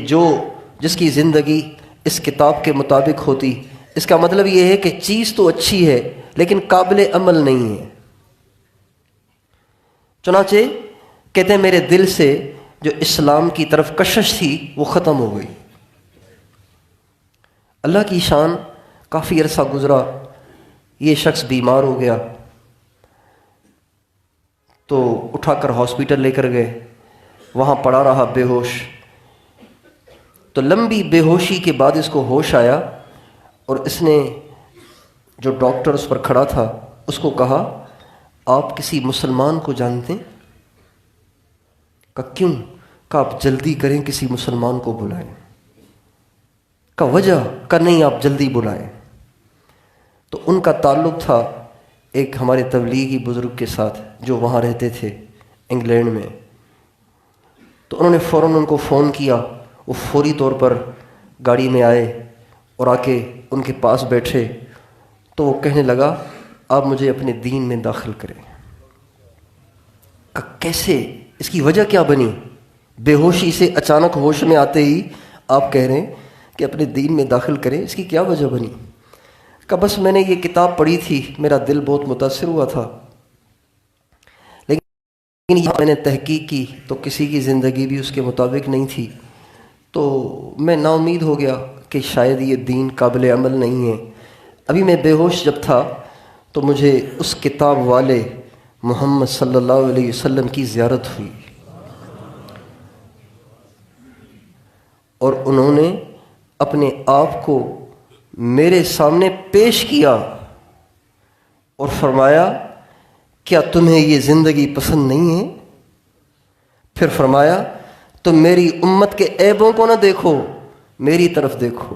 جس کی زندگی اس کتاب کے مطابق ہوتی. اس کا مطلب یہ ہے کہ چیز تو اچھی ہے لیکن قابل عمل نہیں ہے. چنانچہ کہتے ہیں میرے دل سے جو اسلام کی طرف کشش تھی وہ ختم ہو گئی. اللہ کی شان، کافی عرصہ گزرا، یہ شخص بیمار ہو گیا تو اٹھا کر ہاسپٹل لے کر گئے. وہاں پڑا رہا بے ہوش. تو لمبی بے ہوشی کے بعد اس کو ہوش آیا اور اس نے جو ڈاکٹر اس پر کھڑا تھا اس کو کہا آپ کسی مسلمان کو جانتے ہیں؟ کہا کیوں؟ کہا آپ جلدی کریں، کسی مسلمان کو بلائیں. کہا وجہ؟ کہا نہیں آپ جلدی بلائیں. تو ان کا تعلق تھا ایک ہمارے تبلیغی بزرگ کے ساتھ جو وہاں رہتے تھے انگلینڈ میں. تو انہوں نے فوراً ان کو فون کیا. وہ فوری طور پر گاڑی میں آئے اور آ کے ان کے پاس بیٹھے. تو وہ کہنے لگا آپ مجھے اپنے دین میں داخل کریں. کہا کیسے؟ اس کی وجہ کیا بنی؟ بے ہوشی سے اچانک ہوش میں آتے ہی آپ کہہ رہے ہیں کہ اپنے دین میں داخل کریں، اس کی کیا وجہ بنی؟ کہا بس میں نے یہ کتاب پڑھی تھی، میرا دل بہت متاثر ہوا تھا، لیکن میں نے تحقیق کی تو کسی کی زندگی بھی اس کے مطابق نہیں تھی. تو میں نا امید ہو گیا کہ شاید یہ دین قابل عمل نہیں ہے. ابھی میں بے ہوش جب تھا تو مجھے اس کتاب والے محمد صلی اللہ علیہ وسلم کی زیارت ہوئی اور انہوں نے اپنے آپ کو میرے سامنے پیش کیا اور فرمایا کیا تمہیں یہ زندگی پسند نہیں ہے؟ پھر فرمایا تم میری امت کے عیبوں کو نہ دیکھو، میری طرف دیکھو.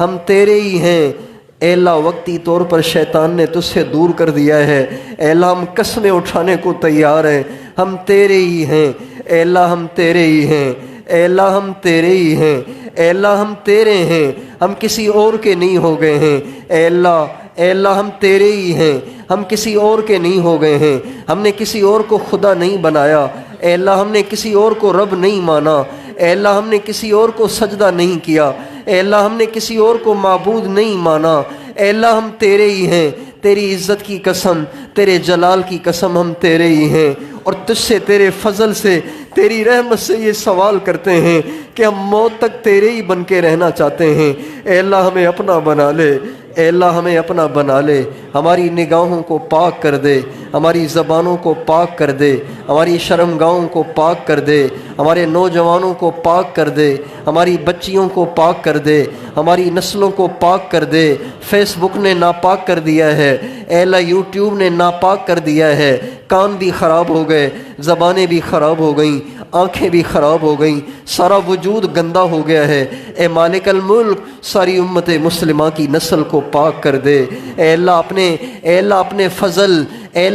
ہم تیرے ہی ہیں۔ اے اللہ وقتی طور پر شیطان نے تجھ سے دور کر دیا ہے، اے اللہ ہم قسمیں اٹھانے کو تیار ہیں، ہم تیرے ہی ہیں، اے اللہ ہم تیرے ہی ہیں، اے اللہ ہم تیرے ہی ہیں، اے اللہ ہم تیرے ہیں، ہم کسی اور کے نہیں ہو گئے ہیں، اے اللہ ہم تیرے ہی ہیں، ہم کسی اور کے نہیں ہو گئے ہیں، ہم نے کسی اور کو خدا نہیں بنایا، اے اللہ ہم نے کسی اور کو رب نہیں مانا، اے اللہ ہم نے کسی اور کو سجدہ نہیں کیا، اے اللہ ہم نے کسی اور کو معبود نہیں مانا، اے اللہ ہم تیرے ہی ہیں، تیری عزت کی قسم، تیرے جلال کی قسم ہم تیرے ہی ہیں، اور تجھ سے تیرے فضل سے تیری رحمت سے یہ سوال کرتے ہیں کہ ہم موت تک تیرے ہی بن کے رہنا چاہتے ہیں۔ اے اللہ ہمیں اپنا بنا لے، اے اللہ ہمیں اپنا بنا لے، ہماری نگاہوں کو پاک کر دے، ہماری زبانوں کو پاک کر دے، ہماری شرمگاہوں کو پاک کر دے، ہمارے نوجوانوں کو پاک کر دے، ہماری بچیوں کو پاک کر دے، ہماری نسلوں کو پاک کر دے۔ فیس بک نے ناپاک کر دیا ہے، اے اللہ یوٹیوب نے ناپاک کر دیا ہے، کان بھی خراب ہو گئے، زبانیں بھی خراب ہو گئیں، آنکھیں بھی خراب ہو گئیں، سارا وجود گندا ہو گیا ہے۔ اے مالک الملک ساری امت مسلمہ کی نسل کو پاک کر دے، اے اللہ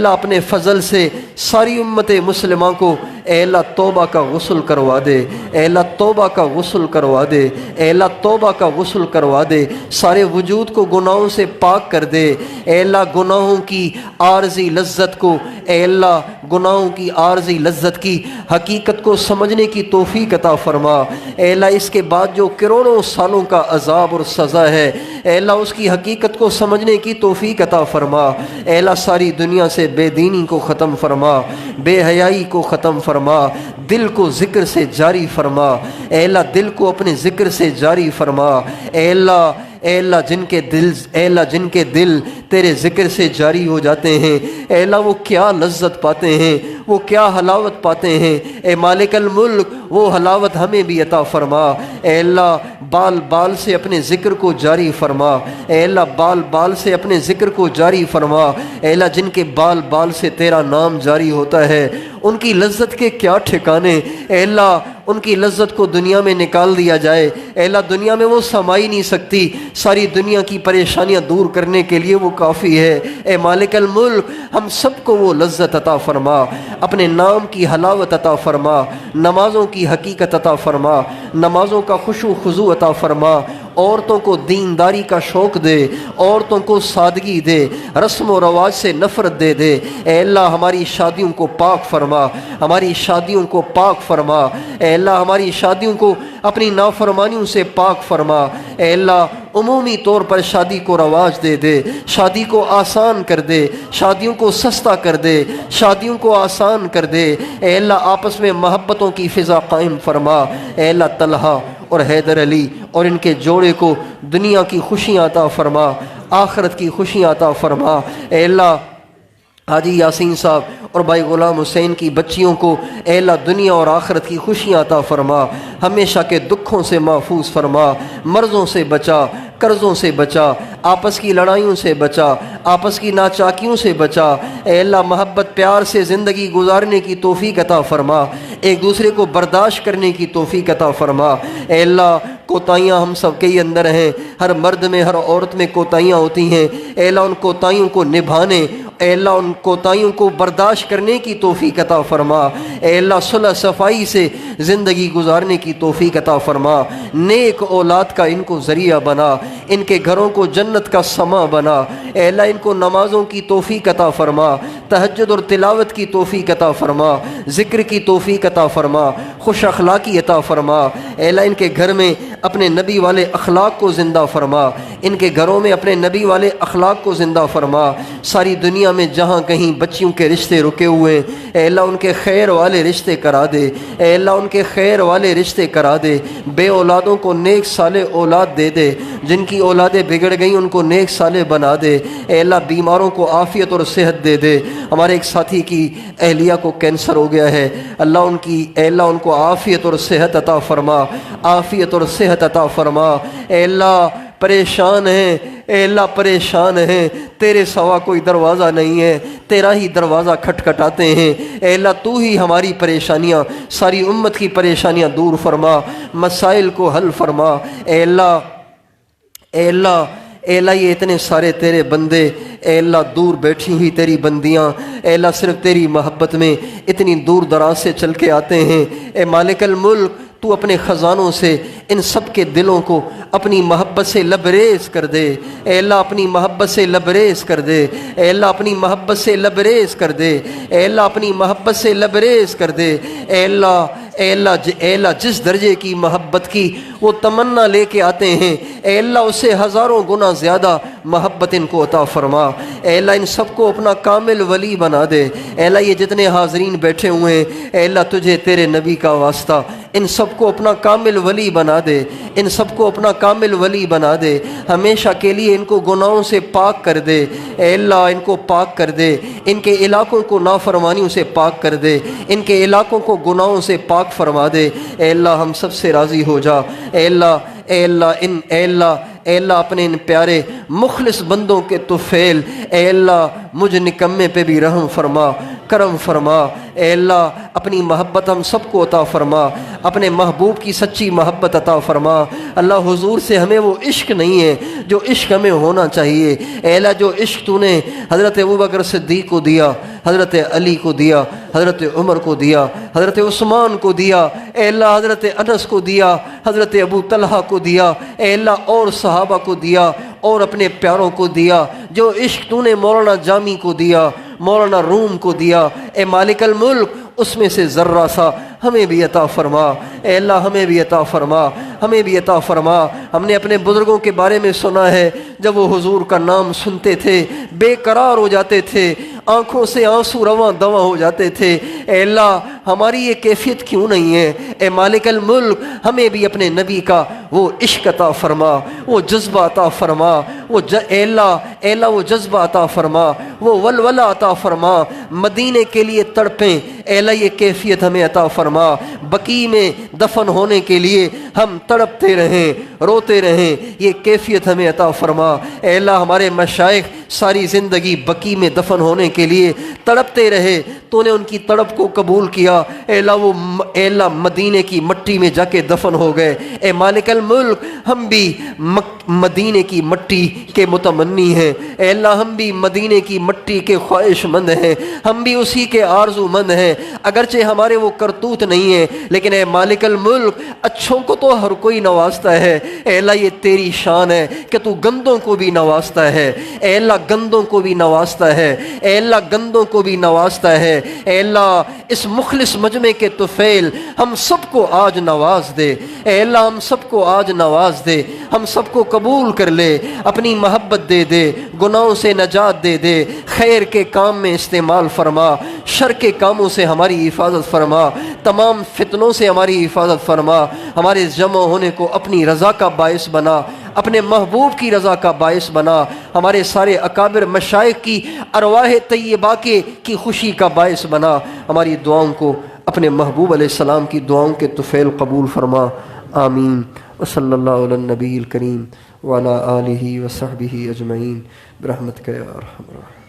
اپنے فضل سے ساری امت مسلمہ کو اے اللہ توبہ کا غسل کروا دے، اے اللہ توبہ کا غسل کروا دے، اے اللہ توبہ کا غسل کروا دے، سارے وجود کو گناہوں سے پاک کر دے، اے اللہ گناہوں کی عارضی لذت کو، اے اللہ گناہوں کی عارضی لذت کی حقیقت کو سمجھنے کی توفیق عطا فرما، اے اللہ اس کے بعد جو کروڑوں سالوں کا عذاب اور سزا ہے، اے اللہ اس کی حقیقت کو سمجھنے کی توفیق عطا فرما، اے اللہ ساری دنیا سے بے دینی کو ختم فرما، بے حیائی کو ختم فرما، دل کو ذکر سے جاری فرما، اے اللہ دل کو اپنے ذکر سے جاری فرما، اے اللہ جن کے دل تیرے ذکر سے جاری ہو جاتے ہیں، اے اللہ وہ کیا لذت پاتے ہیں، وہ کیا حلاوت پاتے ہیں، اے مالک الملک وہ حلاوت ہمیں بھی عطا فرما، اے اللہ بال بال سے اپنے ذکر کو جاری فرما، اے اللہ بال بال سے اپنے ذکر کو جاری فرما، اے اللہ جن کے بال بال سے تیرا نام جاری ہوتا ہے ان کی لذت کے کیا ٹھکانے، اے اللہ ان کی لذت کو دنیا میں نکال دیا جائے، اے اللہ دنیا میں وہ سما ہی نہیں سکتی، ساری دنیا کی پریشانیاں دور کرنے کے لیے وہ کافی ہے، اے مالک الملک ہم سب کو وہ لذت عطا فرما، اپنے نام کی حلاوت عطا فرما، نمازوں کی حقیقت عطا فرما، نمازوں کا خشوع خضوع عطا فرما، عورتوں کو دینداری کا شوق دے، عورتوں کو سادگی دے، رسم و رواج سے نفرت دے دے، اے اللہ ہماری شادیوں کو پاک فرما، ہماری شادیوں کو پاک فرما، اے اللہ ہماری شادیوں کو اپنی نافرمانیوں سے پاک فرما، اے اللہ عمومی طور پر شادی کو رواج دے دے، شادی کو آسان کر دے، شادیوں کو سستا کر دے، شادیوں کو آسان کر دے، اے اللہ آپس میں محبتوں کی فضا قائم فرما، اے اللہ طلحہ اور حیدر علی اور ان کے جوڑے کو دنیا کی خوشیاں عطا فرما، آخرت کی خوشیاں عطا فرما، اے اللہ حاجی یاسین صاحب اور بھائی غلام حسین کی بچیوں کو اے اللہ دنیا اور آخرت کی خوشیاں عطا فرما، ہمیشہ کے دکھوں سے محفوظ فرما، مرضوں سے بچا، قرضوں سے بچا، آپس کی لڑائیوں سے بچا، آپس کی ناچاکیوں سے بچا، اے اللہ محبت پیار سے زندگی گزارنے کی توفیق عطا فرما، ایک دوسرے کو برداشت کرنے کی توفیق عطا فرما، اے اللہ کوتاہیاں ہم سب کے ہی اندر ہیں، ہر مرد میں ہر عورت میں کوتاہیاں ہوتی ہیں، اے اللہ ان کوتاہیوں کو نبھانے، اے اللہ ان کوتاہیوں کو برداشت کرنے کی توفیق عطا فرما، اے اللہ صلح صفائی سے زندگی گزارنے کی توفیق عطا فرما، نیک اولاد کا ان کو ذریعہ بنا، ان کے گھروں کو جنت کا سما بنا، اے اللہ ان کو نمازوں کی توفیق عطا فرما، تہجد اور تلاوت کی توفیق عطا فرما، ذکر کی توفیق عطا فرما، خوش اخلاقی عطا فرما، اے اللہ ان کے گھر میں اپنے نبی والے اخلاق کو زندہ فرما، ان کے گھروں میں اپنے نبی والے اخلاق کو زندہ فرما، ساری دنیا میں جہاں کہیں بچیوں کے رشتے رکے ہوئے ہیں اے اللہ ان کے خیر والے رشتے کرا دے، اے اللہ ان کے خیر والے رشتے کرا دے، بے اولادوں کو نیک صالح اولاد دے دے، جن کی اولادیں بگڑ گئیں ان کو نیک صالح بنا دے، اے اللہ بیماروں کو عافیت اور صحت دے دے، ہمارے ایک ساتھی کی اہلیہ کو کینسر ہو گیا ہے، اے اللہ ان کو عافیت اور صحت عطا فرما، عافیت اور صحت عطا فرما، اے اللہ پریشان ہیں، اے اللہ پریشان ہیں، تیرے سوا کوئی دروازہ نہیں ہے، تیرا ہی دروازہ کھٹکھٹاتے ہیں، اے اللہ تو ہی ہماری پریشانیاں، ساری امت کی پریشانیاں دور فرما، مسائل کو حل فرما، اے اللہ اے اللہ یہ اتنے سارے تیرے بندے، اے اللہ دور بیٹھی ہوئی تیری بندیاں، اے اللہ صرف تیری محبت میں اتنی دور دراز سے چل کے آتے ہیں۔ اے مالک الملک، تو اپنے خزانوں سے ان سب کے دلوں کو اپنی محبت سے لبریز کر دے۔ اے اللہ اپنی محبت سے لبریز کر دے، اے اللہ اپنی محبت سے لبریز کر دے، اے اللہ اپنی محبت سے لبریز کر دے۔ اے اللہ جس درجے کی محبت کی وہ تمنا لے کے آتے ہیں، اے اللہ اس سے ہزاروں گنا زیادہ محبت ان کو عطا فرما۔ اے اللہ ان سب کو اپنا کامل ولی بنا دے۔ اے اللہ یہ جتنے حاضرین بیٹھے ہوئے ہیں، اے اللہ تجھے تیرے نبی کا واسطہ ان سب کو اپنا کامل ولی بنا دے، ان سب کو اپنا کامل ولی بنا دے، ہمیشہ کے لیے ان کو گناہوں سے پاک کر دے۔ اے اللہ ان کو پاک کر دے، ان کے علاقوں کو نافرمانیوں سے پاک کر دے، ان کے علاقوں کو گناہوں سے پاک فرما دے۔ اے اللہ ہم سب سے راضی ہو جا۔ اے اللہ اپنے ان پیارے مخلص بندوں کے طفیل، اے اللہ مجھ نکمے پہ بھی رحم فرما، کرم فرما۔ اے اللہ اپنی محبت ہم سب کو عطا فرما، اپنے محبوب کی سچی محبت عطا فرما۔ اللہ حضور سے ہمیں وہ عشق نہیں ہے جو عشق ہمیں ہونا چاہیے۔ اے اللہ جو عشق تو نے حضرت ابوبکر صدیق کو دیا، حضرت علی کو دیا، حضرت عمر کو دیا، حضرت عثمان کو دیا، اے اللہ حضرت انس کو دیا، حضرت ابو طلحہ کو دیا، اے اللہ اور صحابہ کو دیا اور اپنے پیاروں کو دیا۔ جو عشق تو نے مولانا جامی کو دیا، مولانا روم کو دیا، اے مالک الملک اس میں سے ذرہ سا ہمیں بھی عطا فرما۔ اے اللہ ہمیں بھی عطا فرما، ہمیں بھی عطا فرما۔ ہم نے اپنے بزرگوں کے بارے میں سنا ہے، جب وہ حضور کا نام سنتے تھے بے قرار ہو جاتے تھے، آنکھوں سے آنسو رواں دواں ہو جاتے تھے۔ اے اللہ ہماری یہ کیفیت کیوں نہیں ہے؟ اے مالک الملک ہمیں بھی اپنے نبی کا وہ عشق عطا فرما، وہ جذبہ عطا فرما، اے اللہ وہ جذبہ عطا فرما، وہ ولولہ عطا فرما، مدینے کے لیے تڑپیں۔ اے اللہ یہ کیفیت ہمیں عطا فرما، بقیع میں دفن ہونے کے لیے ہم تڑپتے رہیں، روتے رہیں، یہ کیفیت ہمیں عطا فرما۔ اے اللہ ہمارے مشائخ ساری زندگی بقیع میں دفن ہونے کے لیے تڑپتے رہے، تو نے ان کی تڑپ کو قبول کیا۔ اے اللہ مدینے کی مٹی میں جا کے دفن ہو گئے۔ اے مالک الملک ہم بھی مدینے کی مٹی کے متمنی ہیں، اے اللہ ہم بھی مدینے کی مٹی کے خواہش مند ہیں، ہم بھی اسی کے آرزو مند ہیں، اگرچہ ہمارے وہ کرتوت نہیں ہیں، لیکن اے مالک الملک اچھوں کو تو ہر کوئی نوازتا ہے۔ اے اللہ یہ تیری شان ہے کہ تو گندوں کو بھی نوازتا ہے۔ اے اللہ گندوں کو بھی نوازتا ہے، اے اللہ گندوں کو بھی نوازتا ہے۔ اے اللہ اس مخلص مجمع کے طفیل ہم سب کو آج نواز دے، اے اللہ ہم سب کو آج نواز دے، ہم سب کو قبول کر لے، اپنی محبت دے دے، گناہوں سے نجات دے دے، خیر کے کام میں استعمال فرما، شر کے کاموں سے ہماری حفاظت فرما، تمام فتنوں سے ہماری حفاظت فرما، ہمارے جمع ہونے کو اپنی رضا کا باعث بنا، اپنے محبوب کی رضا کا باعث بنا، ہمارے سارے اکابر مشائخ کی ارواح طیبہ کی خوشی کا باعث بنا، ہماری دعاؤں کو اپنے محبوب علیہ السلام کی دعاؤں کے طفیل قبول فرما۔ آمین۔ وصلی اللہ علی النبی الکریم وعلی آلہ وصحبہ اجمعین برحمتک یا ارحم الراحمین۔